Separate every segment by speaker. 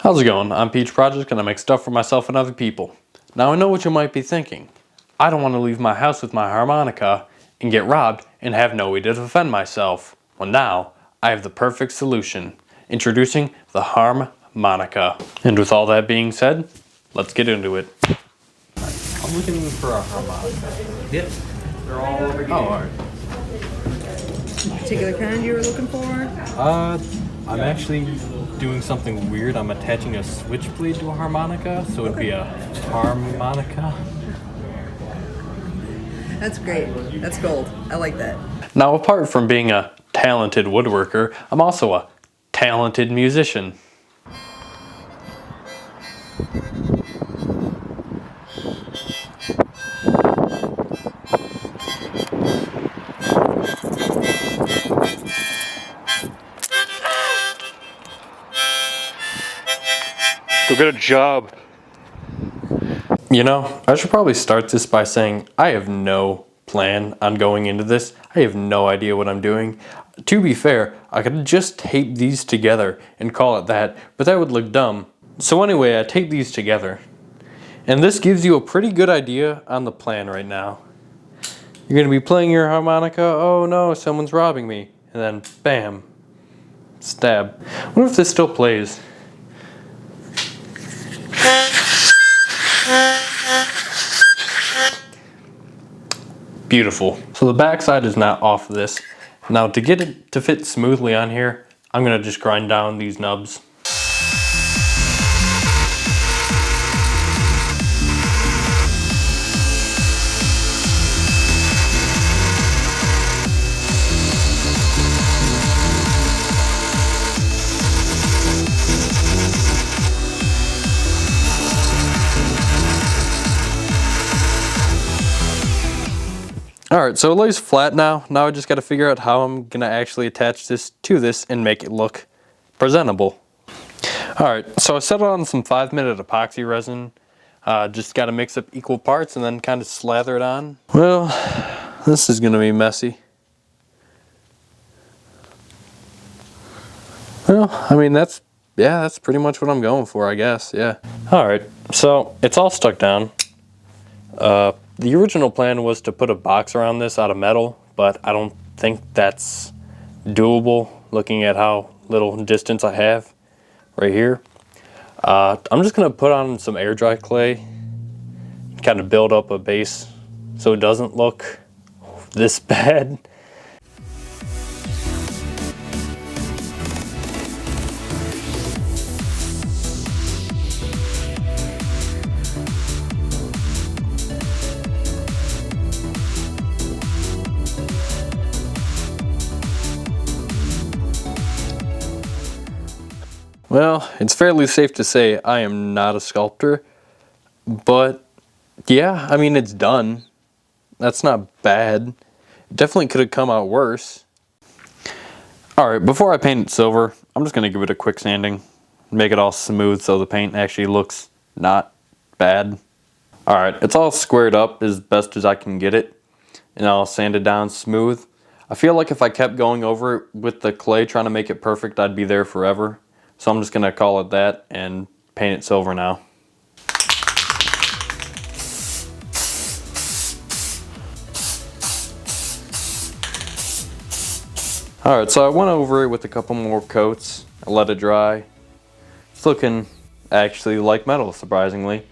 Speaker 1: How's it going? I'm Peach Project and I make stuff for myself and other people. Now I know what you might be thinking. I don't want to leave my house with my harmonica and get robbed and have no way to defend myself. Well, now I have the perfect solution. Introducing the harmonica. And with all that being said, let's get into it. I'm looking for a harmonica. Yep. They're all over here. Oh, alright.
Speaker 2: Particular kind you were looking for?
Speaker 1: I'm actually doing something weird. I'm attaching a switchblade to a harmonica, so it'd be a harmonica.
Speaker 2: That's great. That's gold. I like that.
Speaker 1: Now, apart from being a talented woodworker, I'm also a talented musician.
Speaker 3: Go get a job.
Speaker 1: You know, I should probably start this by saying I have no plan on going into this. I have no idea what I'm doing. To be fair, I could just tape these together and call it that, but that would look dumb. So anyway, I tape these together. And this gives you a pretty good idea on the plan right now. You're gonna be playing your harmonica, oh no, someone's robbing me. And then bam, stab. What if this still plays? Beautiful. So the backside is not off this. Now to get it to fit smoothly on here, I'm gonna just grind down these nubs. Alright, so it lays flat now. Now I just got to figure out how I'm going to actually attach this to this and make it look presentable. Alright, so I settled on some 5-minute epoxy resin. Just got to mix up equal parts and then kind of slather it on. Well, this is going to be messy. Well, I mean, that's pretty much what I'm going for, I guess, yeah. Alright, so it's all stuck down. The original plan was to put a box around this out of metal, but I don't think that's doable looking at how little distance I have right here. I'm just going to put on some air dry clay, kind of build up a base so it doesn't look this bad. Well, it's fairly safe to say I am not a sculptor, but yeah, I mean, it's done. That's not bad. It definitely could have come out worse. Alright, before I paint it silver, I'm just going to give it a quick sanding. Make it all smooth so the paint actually looks not bad. Alright, it's all squared up as best as I can get it, and I'll sand it down smooth. I feel like if I kept going over it with the clay trying to make it perfect, I'd be there forever. So I'm just going to call it that and paint it silver now. Alright, so I went over it with a couple more coats. I let it dry. It's looking actually like metal, surprisingly.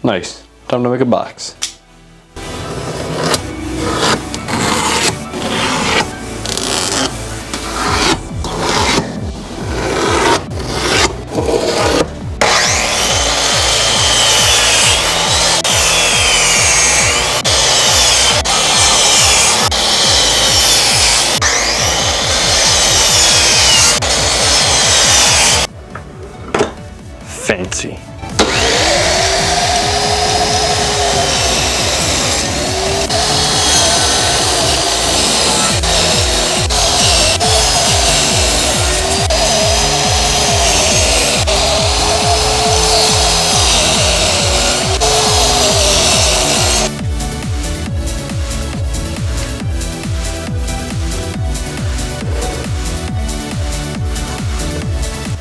Speaker 1: Nice. Time to make a box. Fancy.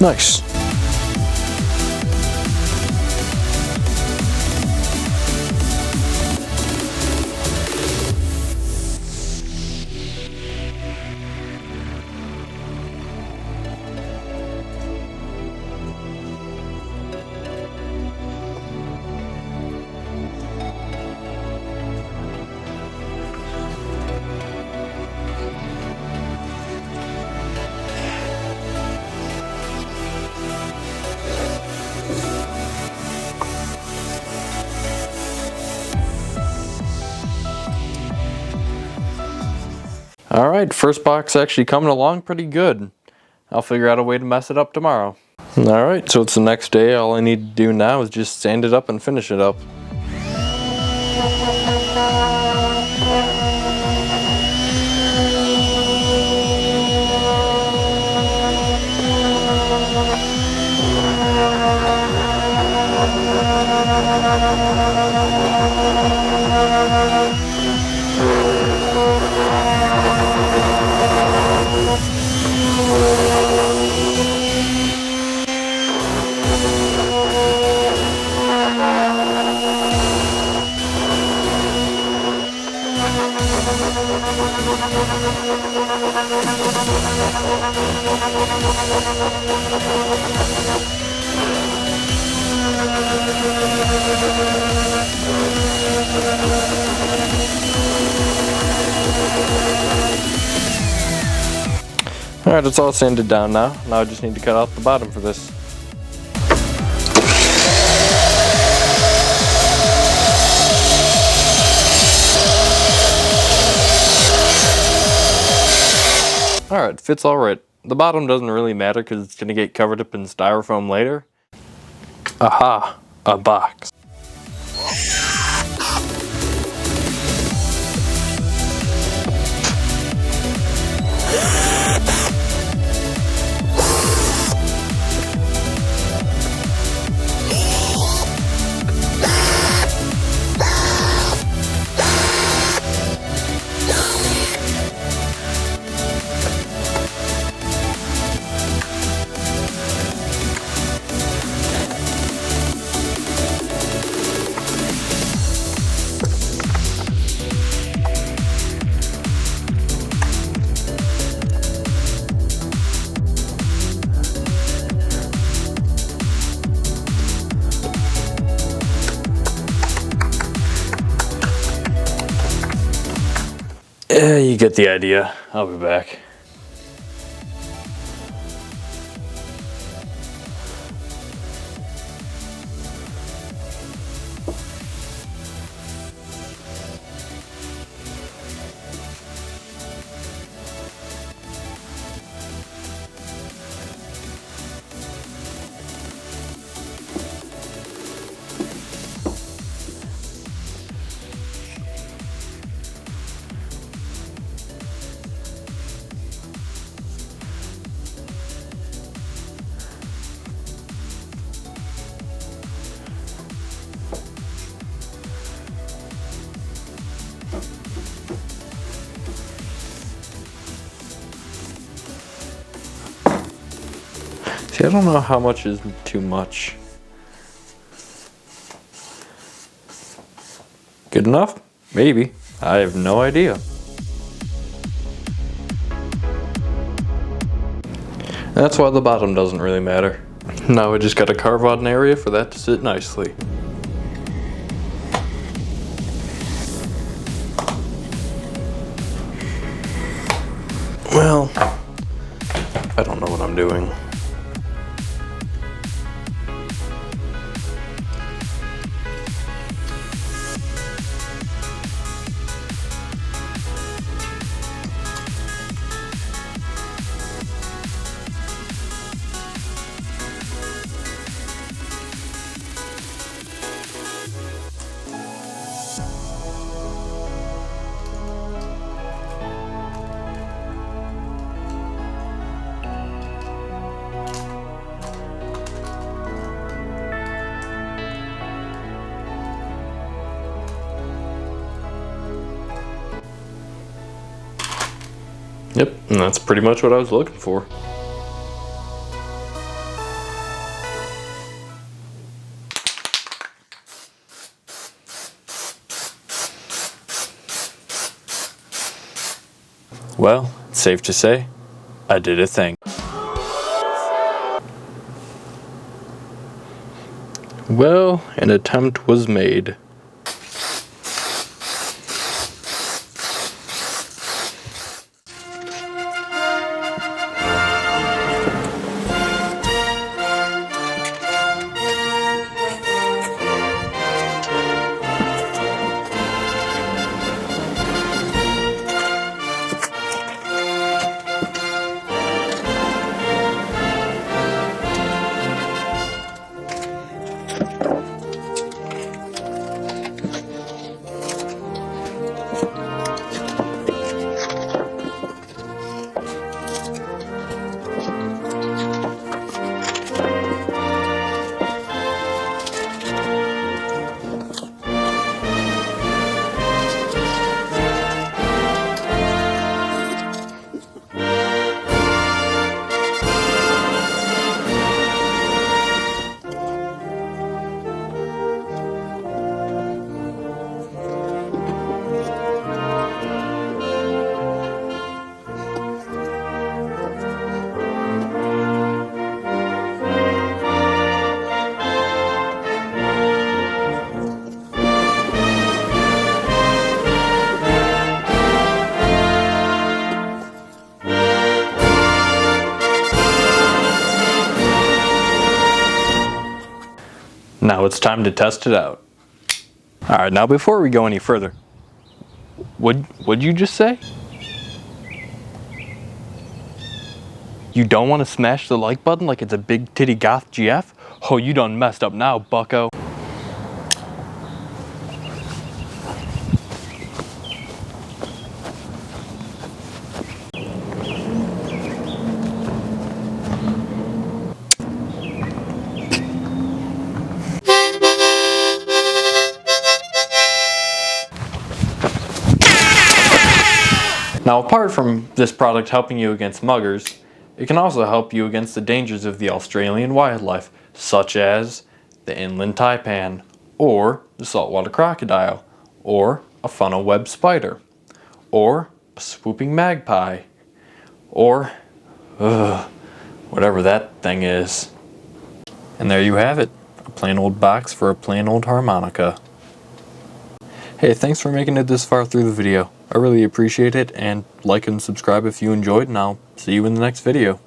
Speaker 1: Nice. Alright, first box actually coming along pretty good. I'll figure out a way to mess it up tomorrow. Alright, so it's the next day. All I need to do now is just sand it up and finish it up. Alright, it's all sanded down now. Now I just need to cut out the bottom for this. Alright, fits alright. The bottom doesn't really matter because it's going to get covered up in styrofoam later. Aha! A box. You get the idea. I'll be back. See, I don't know how much is too much. Good enough? Maybe. I have no idea. That's why the bottom doesn't really matter. Now we just gotta carve out an area for that to sit nicely. Well, I don't know what I'm doing. Yep, and that's pretty much what I was looking for. Well, it's safe to say, I did a thing. Well, an attempt was made. Now it's time to test it out. Alright, now before we go any further, what'd you just say? You don't want to smash the like button like it's a big titty goth GF? Oh, you done messed up now, bucko. Now, apart from this product helping you against muggers, it can also help you against the dangers of the Australian wildlife, such as the inland taipan, or the saltwater crocodile, or a funnel web spider, or a swooping magpie, or whatever that thing is. And there you have it, a plain old box for a plain old harmonica. Hey, thanks for making it this far through the video. I really appreciate it, and like and subscribe if you enjoyed, and I'll see you in the next video.